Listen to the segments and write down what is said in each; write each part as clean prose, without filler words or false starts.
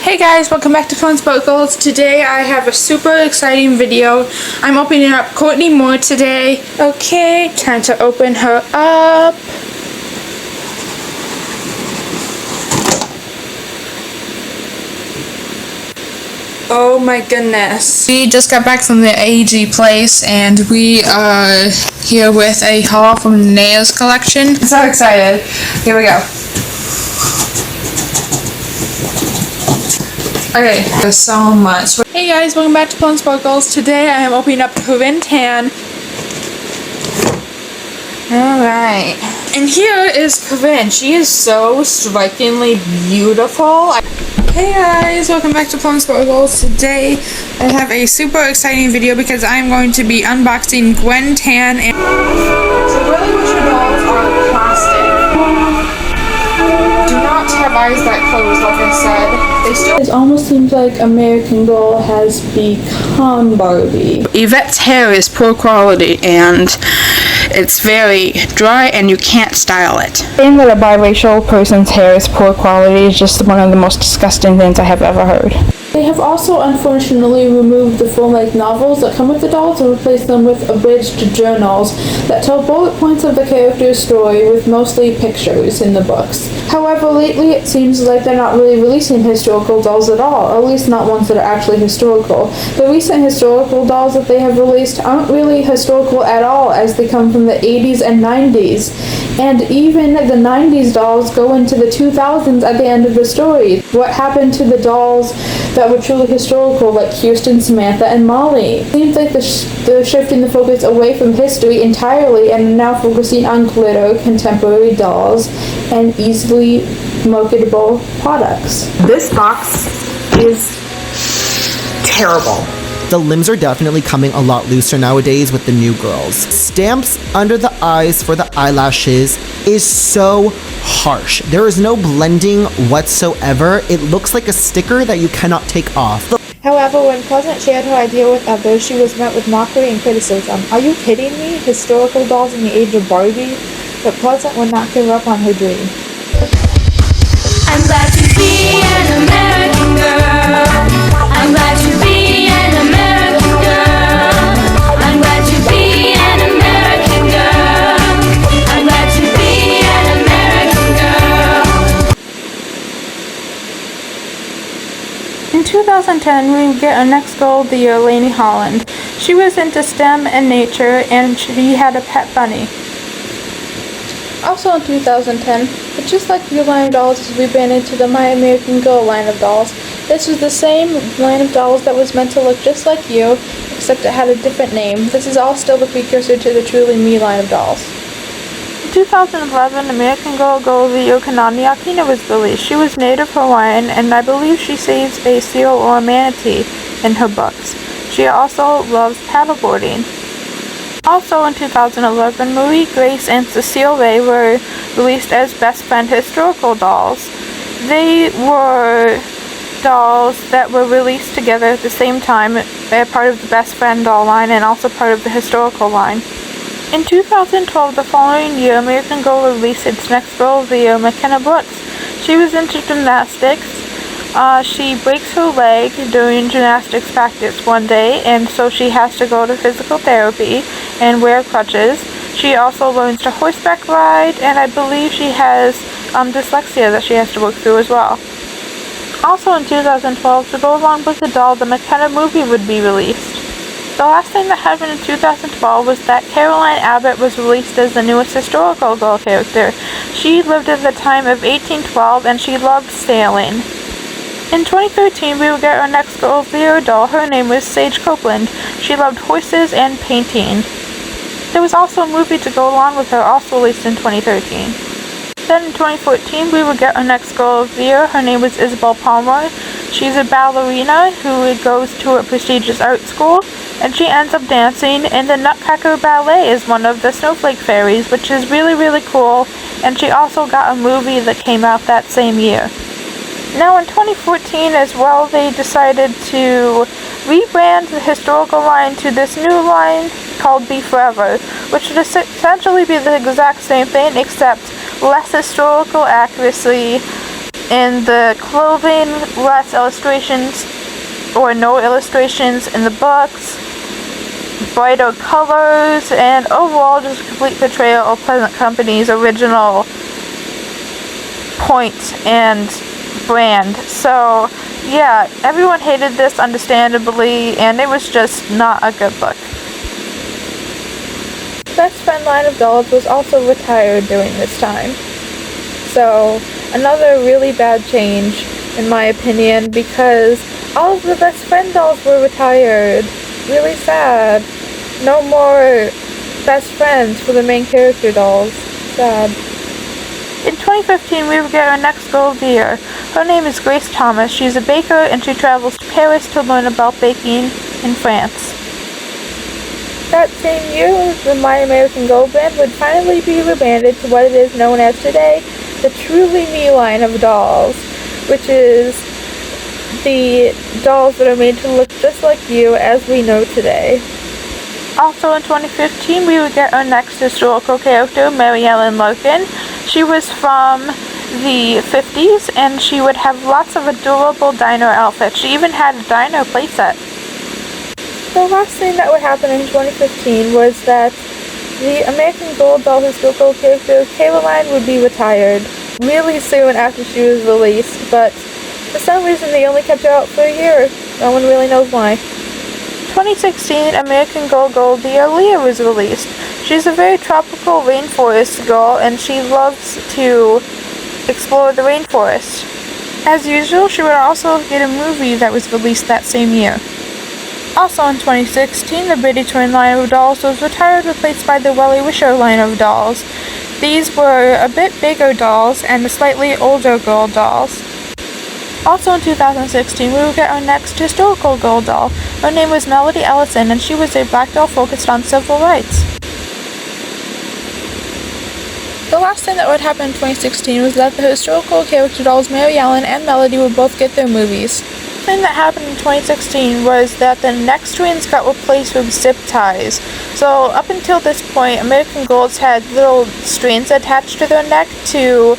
Hey guys, welcome back to Fun Sparkles. Today I have a super exciting video. I'm opening up Courtney Moore today. Okay, time to open her up. Oh my goodness. We just got back from the AG place and we are here with a haul from Naya's collection. I'm so excited. Here we go. Okay, there's so much. Hey guys, welcome back to Fun Sparkles. Today I am opening up Corinne Tan. Alright. And here is Corinne. She is so strikingly beautiful. Hey guys, welcome back to Fun Sparkles. Today I have a super exciting video because I'm going to be unboxing Gwen Tan and so really what your dolls are plastic. Do not have eyes that close, like I said. They still. It almost seems like American Girl has become Barbie. Yvette's hair is poor quality and it's very dry and you can't style it. Saying that a biracial person's hair is poor quality is just one of the most disgusting things I have ever heard. They have also unfortunately removed the full-length novels that come with the dolls and replaced them with abridged journals that tell bullet points of the character's story with mostly pictures in the books. However, lately it seems like they're not really releasing historical dolls at all, or at least not ones that are actually historical. The recent historical dolls that they have released aren't really historical at all, as they come from the 80s and 90s. And even the 90s dolls go into the 2000s at the end of the story. What happened to the dolls that were truly historical, like Kirsten, Samantha, and Molly? It seems like they're shifting the focus away from history entirely and now focusing on glitter, contemporary dolls, and easily marketable products. This box is terrible. The limbs are definitely coming a lot looser nowadays with the new girls. Stamps under the eyes for the eyelashes is so harsh. There is no blending whatsoever. It looks like a sticker that you cannot take off. However, when Pleasant shared her idea with others, she was met with mockery and criticism. Are you kidding me? Historical dolls in the age of Barbie? But Pleasant would not give up on her dream. I'm glad to be an American girl. I'm glad to be an American girl. I'm glad to be an American girl. I'm glad to be an American girl. In 2010, we get our next girl of the year, Lainey Holland. She was into STEM and nature, and she had a pet bunny. Also in 2010, but just like your line of dolls is rebranded to the My American Girl line of dolls. This was the same line of dolls that was meant to look just like you, except it had a different name. This is all still the precursor to the Truly Me line of dolls. In 2011, American Girl of the Year Kanani Akina was released. She was Native Hawaiian, and I believe she saves a seal or a manatee in her books. She also loves paddleboarding. Also in 2011, Marie Grace and Cecile Ray were released as Best Friend historical dolls. They were dolls that were released together at the same time. They're part of the Best Friend doll line and also part of the historical line. In 2012, the following year, American Girl released its next Girl of the Year, McKenna Brooks. She was into gymnastics. She breaks her leg during gymnastics practice one day, and so she has to go to physical therapy and wear crutches. She also learns to horseback ride, and I believe she has dyslexia that she has to work through as well. Also in 2012, to go along with the doll, the McKenna movie would be released. The last thing that happened in 2012 was that Caroline Abbott was released as the newest historical girl character. She lived at the time of 1812, and she loved sailing. In 2013, we would get our next Girl of the Year doll. Her name was Sage Copeland. She loved horses and painting. There was also a movie to go along with her, also released in 2013. Then in 2014, we would get our next Girl of the Year. Her name was Isabel Palmer. She's a ballerina who goes to a prestigious art school, and she ends up dancing in the Nutcracker Ballet as one of the Snowflake Fairies, which is really, really cool, and she also got a movie that came out that same year. Now in 2014 as well, they decided to rebrand the historical line to this new line called Be Forever, which would essentially be the exact same thing except less historical accuracy In the clothing, less illustrations or no illustrations in the books, brighter colors, and overall just a complete portrayal of Pleasant Company's original point and brand. So yeah, everyone hated this understandably, and it was just not a good book. Best Friend line of dolls was also retired during this time. So another really bad change in my opinion, because all of the Best Friend dolls were retired. Really sad. No more best friends for the main character dolls. Sad. In 2015, we will get our next girl of the year. Her name is Grace Thomas. She's a baker and she travels to Paris to learn about baking in France. That same year, the My American Girl brand would finally be rebranded to what it is known as today, the Truly Me line of dolls, which is the dolls that are made to look just like you as we know today. Also in 2015, we would get our next historical character, Mary Ellen Larkin. She was from the 50s, and she would have lots of adorable dino outfits. She even had a dino playset. The last thing that would happen in 2015 was that the American Girl doll historical character, Caroline, would be retired really soon after she was released, but for some reason they only kept her out for a year. No one really knows why. 2016, American Girl of the Year Leah was released. She's a very tropical rainforest girl, and she loves to explore the rainforest. As usual, she would also get a movie that was released that same year. Also in 2016, the Brady Twin line of dolls was retired, replaced by the Welly Wisher line of dolls. These were a bit bigger dolls and a slightly older girl dolls. Also in 2016, we will get our next historical girl doll. Her name was Melody Ellison, and she was a black doll focused on civil rights. The last thing that would happen in 2016 was that the historical character dolls Mary Ellen and Melody would both get their movies. The thing that happened in 2016 was that the neck strings got replaced with zip ties. So up until this point, American Girls had little strings attached to their neck to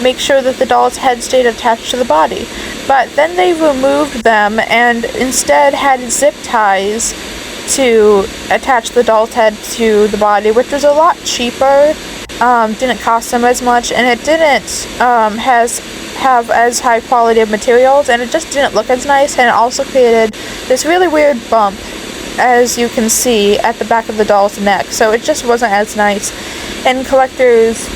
make sure that the doll's head stayed attached to the body. But then they removed them and instead had zip ties to attach the doll's head to the body, which was a lot cheaper, didn't cost them as much, and it didn't have as high quality of materials, and it just didn't look as nice, and it also created this really weird bump, as you can see, at the back of the doll's neck. So it just wasn't as nice, and collectors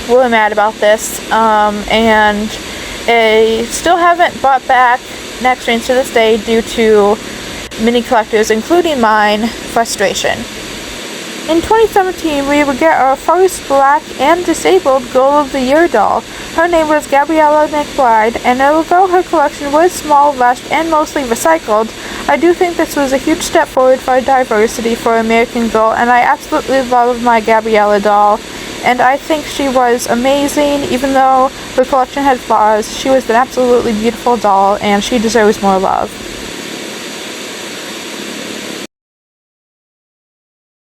were mad about this, and they still haven't brought back neck strings to this day due to many collectors, including mine, frustration. In 2017, we would get our first black and disabled Girl of the Year doll. Her name was Gabriella McBride, and although her collection was small, rushed, and mostly recycled, I do think this was a huge step forward for diversity for American Girl, and I absolutely love my Gabriella doll. And I think she was amazing. Even though her collection had flaws, she was an absolutely beautiful doll, and she deserves more love.